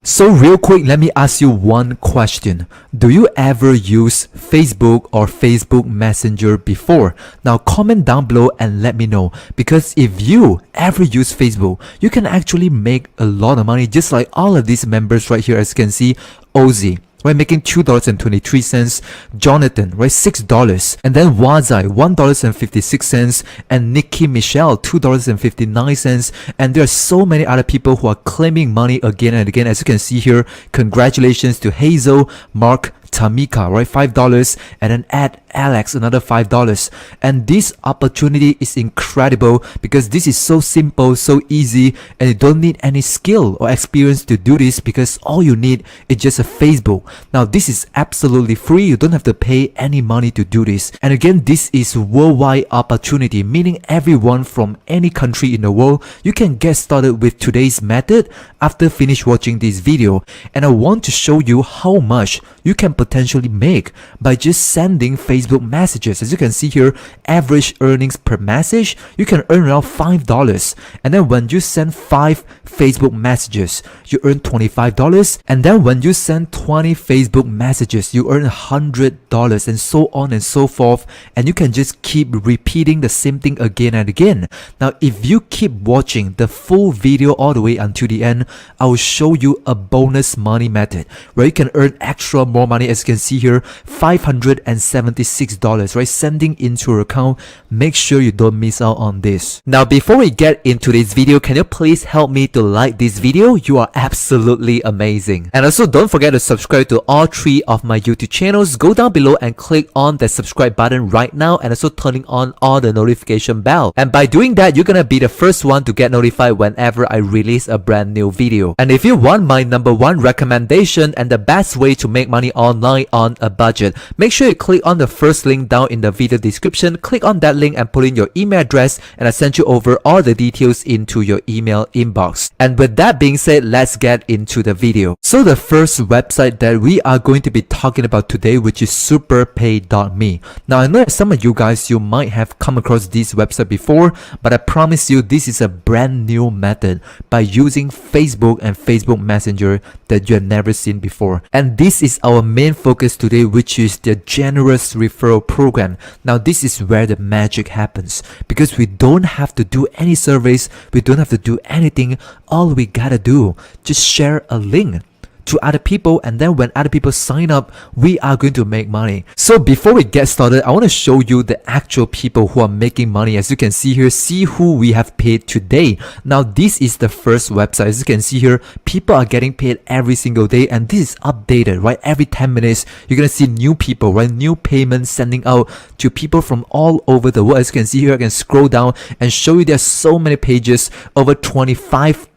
So real quick, let me ask you one question. Do you ever use Facebook or Facebook Messenger before? Now comment down below and let me know, because if you ever use Facebook, you can actually make a lot of money, just like all of these members right here. As you can see, Ozzy, right, making $2.23, Jonathan, right, $6, and then Wazai, $1.56, and Nikki Michelle, $2.59, and there are so many other people who are claiming money again and again. As you can see here, congratulations to Hazel, Mark, Tamika, right, $5, and then add Alex, another $5. And this opportunity is incredible because this is so simple, so easy, and you don't need any skill or experience to do this, because all you need is just a Facebook. Now this is absolutely free. You don't have to pay any money to do this. And again, this is worldwide opportunity, meaning everyone from any country in the world. You can get started with today's method after finish watching this video. And I want to show you how much you can potentially make by just sending Facebook messages. As you can see here, average earnings per message, you can earn around $5. And then when you send 5 Facebook messages, you earn $25. And then when you send 20 Facebook messages, you earn $100, and so on and so forth. And you can just keep repeating the same thing again and again. Now if you keep watching the full video all the way until the end, I will show you a bonus money method where you can earn extra more money. As you can see here, $576, right, sending into your account. Make sure you don't miss out on this. Now before we get into this video, can you please help me to like this video? You are absolutely amazing. And also don't forget to subscribe to all 3 of my YouTube channels. Go down below and click on the subscribe button right now, and also turning on all the notification bell. And by doing that, you're gonna be the first one to get notified whenever I release a brand new video. And if you want my #1 recommendation and the best way to make money online on a budget, make sure you click on the first link down in the video description. Click on that link and put in your email address, and I send you over all the details into your email inbox. And with that being said, let's get into the video. So the first website that we are going to be talking about today, which is superpay.me. Now I know that some of you guys, you might have come across this website before, but I promise you this is a brand new method by using Facebook and Facebook Messenger that you have never seen before. And this is our main focus today, which is the generous referral program. Now this is where the magic happens, because we don't have to do any surveys, we don't have to do anything. All we gotta do, just share a link to other people, and then when other people sign up, we are going to make money. So before we get started, I want to show you the actual people who are making money. As you can see here, see who we have paid today. Now this is the first website. As you can see here, people are getting paid every single day, and this is updated, right? Every 10 minutes you're gonna see new people, right? New payments sending out to people from all over the world. As you can see here, I can scroll down and show you there's so many pages, over 25,000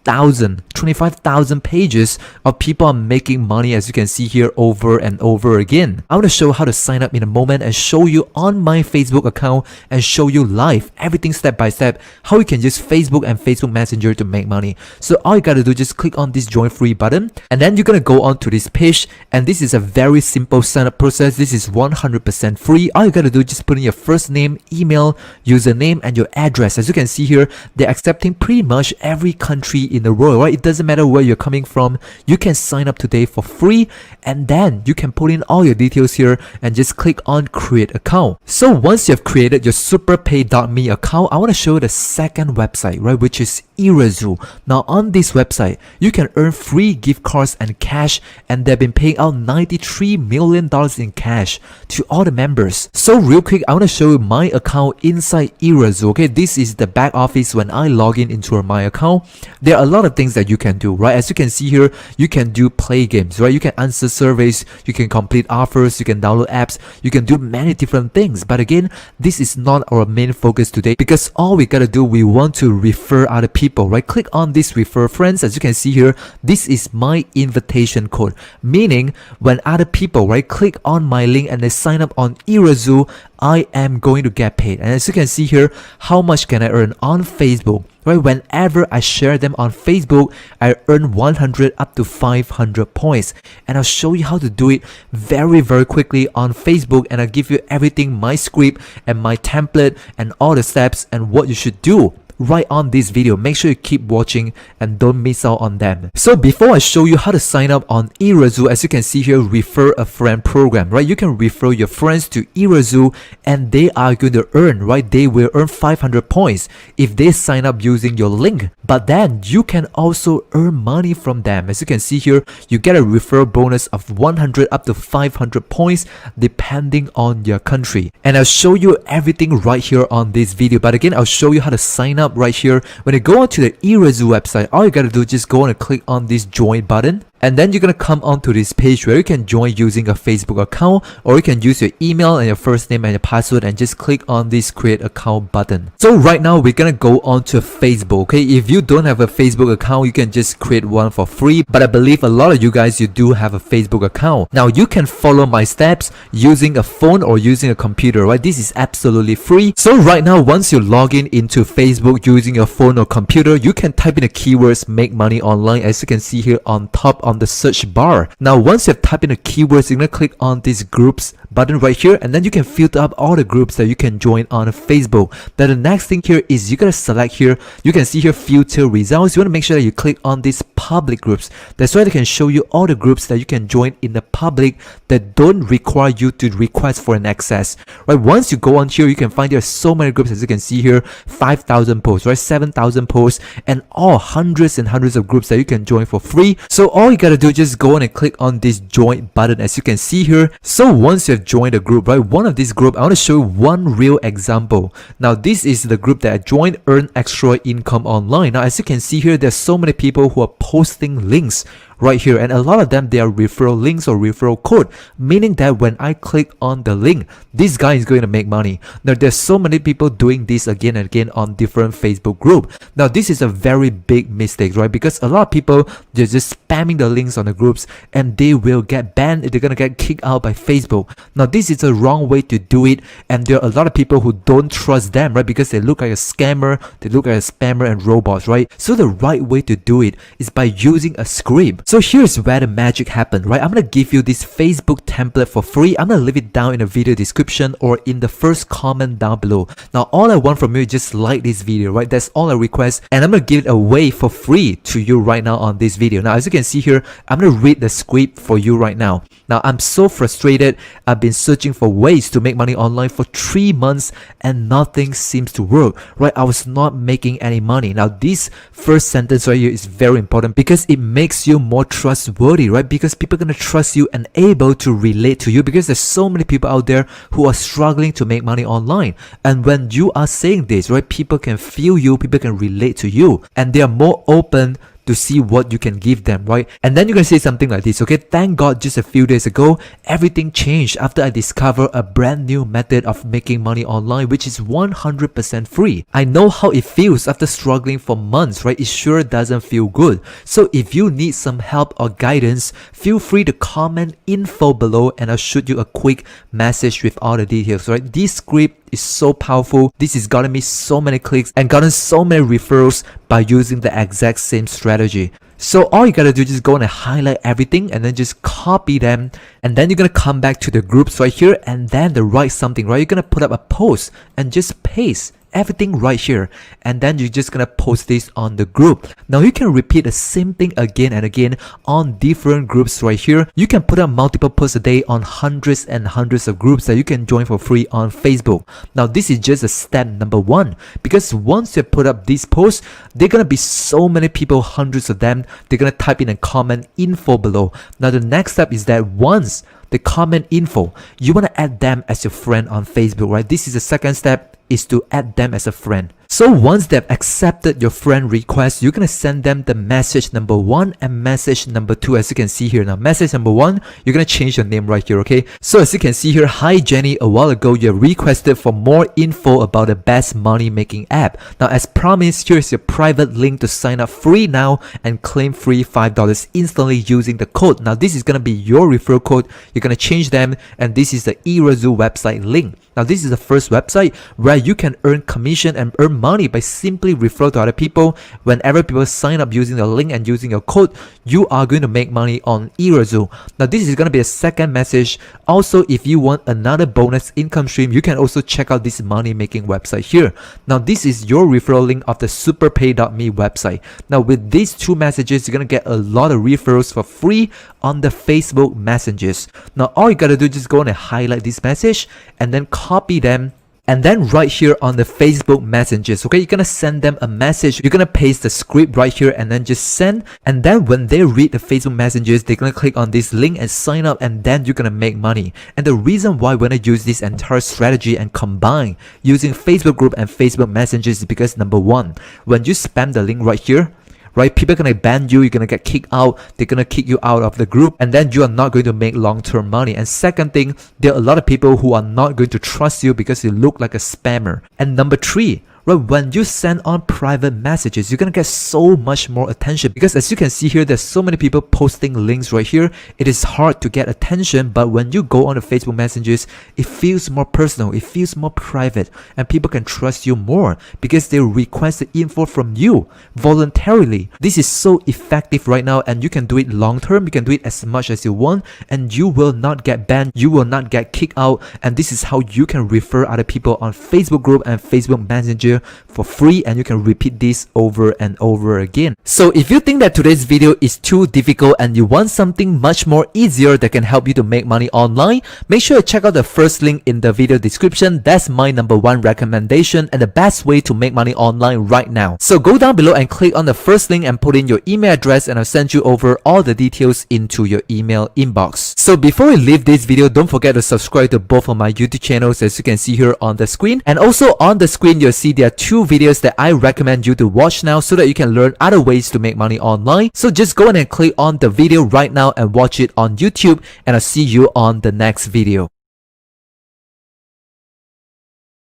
pages of people are making money, as you can see here, over and over again. I want to show how to sign up in a moment and show you on my Facebook account and show you live everything step by step how you can use Facebook and Facebook Messenger to make money. So all you gotta do, just click on this join free button, and then you're gonna go on to this page, and this is a very simple sign up process. This is 100% free. All you gotta do, just put in your first name, email, username, and your address. As you can see here, they're accepting pretty much every country in the world, right? It doesn't matter where you're coming from. You can sign up today for free, and then you can put in all your details here and just click on create account. So once you've created your superpay.me account, I want to show you the second website, right, which is Irazoo. Now on this website, you can earn free gift cards and cash, and they've been paying out $93 million in cash to all the members. So real quick, I want to show you my account inside Irazoo. Okay, this is the back office. When I log in into my account, there are a lot of things that you can do, right? As you can see here, you can do play games, right? You can answer surveys, you can complete offers, you can download apps, you can do many different things. But again, this is not our main focus today, because all we gotta do, we want to refer other people, right? Click on this refer friends. As you can see here, this is my invitation code, meaning when other people, right, click on my link and they sign up on Irazoo, I am going to get paid. And as you can see here, how much can I earn on Facebook? Right, whenever I share them on Facebook, I earn 100 up to 500 points. And I'll show you how to do it very quickly on Facebook, and I'll give you everything, my script and my template and all the steps and what you should do right on this video. Make sure you keep watching and don't miss out on them. So before I show you how to sign up on Irazoo, as you can see here, refer a friend program, right? You can refer your friends to Irazoo and they are going to earn, right? They will earn 500 points if they sign up using your link. But then you can also earn money from them. As you can see here, you get a referral bonus of 100 up to 500 points depending on your country. And I'll show you everything right here on this video. But again, I'll show you how to sign up right here. When you go onto the Irazoo website, all you gotta do is just go and click on this join button. And then you're gonna come onto this page where you can join using a Facebook account, or you can use your email and your first name and your password and just click on this create account button. So right now we're gonna go onto Facebook, okay? If you don't have a Facebook account, you can just create one for free. But I believe a lot of you guys, you do have a Facebook account. Now you can follow my steps using a phone or using a computer, right? This is absolutely free. So right now, once you log in into Facebook using your phone or computer, you can type in the keywords make money online, as you can see here on top on the search bar. Now once you have typed in the keywords, you're gonna click on this groups button right here, and then you can filter up all the groups that you can join on Facebook. Then the next thing here is you gotta select here, you can see here filter results. You want to make sure that you click on these public groups. That's why they can show you all the groups that you can join in the public that don't require you to request for an access, right? Once you go on here, you can find there are so many groups. As you can see here, 5,000 posts, right? 7,000 posts, and all hundreds and hundreds of groups that you can join for free. So all you gotta do is just go on and click on this join button, as you can see here. So once you have joined a group, right, one of these group, I want to show you one real example. Now this is the group that I joined, Earn Extra Income Online. Now as you can see here, there's so many people who are posting links right here, and a lot of them, they are referral links or referral code, meaning that when I click on the link, this guy is going to make money. Now there's so many people doing this again and again on different Facebook group. Now this is a very big mistake, right? Because a lot of people, they're just spamming the links on the groups and they will get banned. They're gonna get kicked out by Facebook. Now this is a wrong way to do it, and there are a lot of people who don't trust them, right? Because they look like a scammer, they look like a spammer and robots, right? So the right way to do it is by using a script. So here's where the magic happened, right? I'm gonna give you this Facebook template for free. I'm gonna leave it down in the video description or in the first comment down below. Now all I want from you is just like this video, right? That's all I request, and I'm gonna give it away for free to you right now on this video. Now as you can see here, I'm gonna read the script for you right now. Now I'm so frustrated. I've been searching for ways to make money online for 3 months and nothing seems to work, right? I was not making any money. Now this first sentence right here is very important because it makes you more trustworthy, right? Because people are gonna trust you and able to relate to you, because there's so many people out there who are struggling to make money online. And when you are saying this, right, people can feel you, people can relate to you, and they are more open to see what you can give them, right? And then you're gonna say something like this, okay? Thank God just a few days ago, everything changed after I discovered a brand new method of making money online, which is 100% free. I know how it feels after struggling for months, right? It sure doesn't feel good. So if you need some help or guidance, feel free to comment info below and I'll shoot you a quick message with all the details, right? This script is so powerful. This has gotten me so many clicks and gotten so many referrals by using the exact same strategy. So all you gotta do is just go and highlight everything and then just copy them, and then you're gonna come back to the groups right here and then write something, right? You're gonna put up a post and just paste everything right here, and then you're just gonna post this on the group. Now you can repeat the same thing again and again on different groups right here. You can put up multiple posts a day on hundreds and hundreds of groups that you can join for free on Facebook. Now this is just a step number 1, because once you put up these posts, they're gonna be so many people, hundreds of them, they're gonna type in and comment info below. Now the next step is that once they comment info, you want to add them as your friend on Facebook, right? This is the second step, is to add them as a friend. So once they've accepted your friend request, you're gonna send them the message number 1 and message number 2, as you can see here. Now message number 1, you're gonna change your name right here, okay? So as you can see here, hi Jenny, a while ago you requested for more info about the best money making app. Now as promised, here's your private link to sign up free now and claim free $5 instantly using the code. Now this is gonna be your referral code. You're gonna change them, and this is the Irazoo website link. Now this is the first website where you can earn commission and earn earn money by simply refer to other people. Whenever people sign up using the link and using your code, you are going to make money on Irazoo. Now this is going to be a second message. Also, if you want another bonus income stream, you can also check out this money making website here. Now this is your referral link of the superpay.me website. Now with these two messages, you're going to get a lot of referrals for free on the Facebook messages. Now all you got to do is just go on and highlight this message and then copy them. And then right here on the Facebook messages, okay, you're gonna send them a message. You're gonna paste the script right here and then just send. And then when they read the Facebook messages, they're gonna click on this link and sign up, and then you're gonna make money. And the reason why we're gonna use this entire strategy and combine using Facebook group and Facebook messages is because number one, when you spam the link right here, right, people are gonna ban you, you're gonna get kicked out, they're gonna kick you out of the group, and then you are not going to make long-term money. And second thing, there are a lot of people who are not going to trust you because you look like a spammer. And number three, right, when you send on private messages, you're gonna get so much more attention, because as you can see here, there's so many people posting links right here. It is hard to get attention, but when you go on the Facebook messages, it feels more personal, it feels more private, and people can trust you more because they request the info from you voluntarily. This is so effective right now, and you can do it long term. You can do it as much as you want, and you will not get banned, you will not get kicked out. And this is how you can refer other people on Facebook group and Facebook Messenger for free, and you can repeat this over and over again. So if you think that today's video is too difficult and you want something much more easier that can help you to make money online, make sure to check out the first link in the video description. That's my number one recommendation and the best way to make money online right now. So go down below and click on the first link and put in your email address, and I'll send you over all the details into your email inbox. So before we leave this video, don't forget to subscribe to both of my YouTube channels, as you can see here on the screen. And also on the screen, you'll see there are two videos that I recommend you to watch now so that you can learn other ways to make money online. So just go ahead and click on the video right now and watch it on YouTube, and I'll see you on the next video.